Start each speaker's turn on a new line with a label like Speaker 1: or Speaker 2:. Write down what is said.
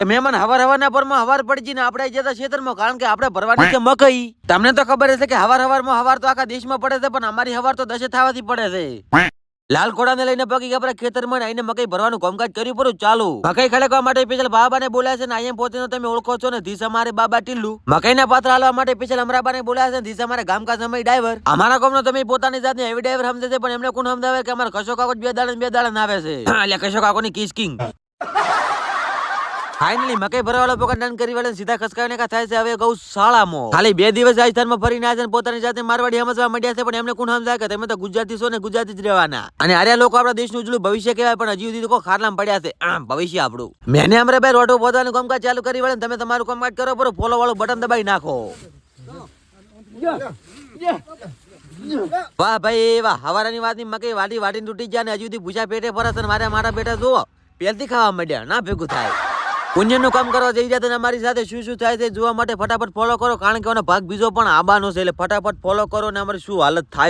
Speaker 1: મહેમાન હવારના પરમાં હવાર પડી જઈને આપણે જતા ખેતરમાં, કારણ કે આપણે ભરવાની છે મકઈ. તમને તો ખબર હશે કે હવારમાં હવાર તો આખા દેશમાં પડે છે, પણ અમારી હવાર તો દશે થવાથી પડે છે. લાલ ઘોડાને લઈને પગી આપણે ખેતરમાં આવીને મકઈ ભરવાનું કામકાજ કર્યું પૂરું ચાલુ. મકઈ ખડકવા માટે સ્પેશિયલ બાબાને બોલાયા છે ને અહીંયા પહોંચીને તમે ઓળખો છો ને ધીસ અમારે બાબા ટીલ્લુ. મકઈના પાત્ર હાલવા માટે સ્પેશિયલ અમરાબાને બોલાયા છે, ધીસ અમારે ગામકા સમય ડ્રાઈવર. અમારા ગામનો તમે પોતાની જાતને એવી ડ્રાઈવર સમજે છે, પણ એમને કોણ સમજાવે કે અમારા કશો કાકો બે દાડા આવે છે. એટલે કશો કાકોની કિસ કિંગ. ફાઇનલી મકઈ ભરવાળો પોકા ડન કરી વાળા સીધા ખસકાવીને કા થાય છે હવે ગૌશાળામાં. ખાલી 2 દિવસ રાજસ્થાનમાં ફરીને આવ્યા છે, પોતાની જાતે મારવાડી સમજવા માંડ્યા છે, પણ એમને કોણ સમજાય કે તમે તો ગુજરાતી છો ને ગુજરાતી જ રહેવાના. અને આર્યા લોકો આપણા દેશનું ઉજળું ભવિષ્ય કહેવાય, પણ હજી સુધી કોઈ ખાટલામાં પડ્યા છે. ભવિષ્ય આપણું. મેને અમરે ભાઈ રોટો પોતાનું કામકાજ ચાલુ કરી વાળે, તમે તમારું કામકાજ કરો, બરો ફોલો વાળું બટન દબાઈ નાખો. વાહ ભાઈ વાહ, હવારાની વાતની મકઈ વાટીને તૂટી ગયા ને હજી સુધી ભૂસા પેટે ફરસ, અને મારા બેટા જુઓ પેલથી ખાવા માંડ્યા, ના ભેગું થાય. પુણ્યનું કામ કરવા જઈ રહ્યા અમારી સાથે શું થાય છે જોવા માટે ફટાફટ ફોલો કરો, કારણ કે ભાગ બીજો પણ આબાનો છે, એટલે ફટાફટ ફોલો કરો ને અમારી શું હાલત થાય.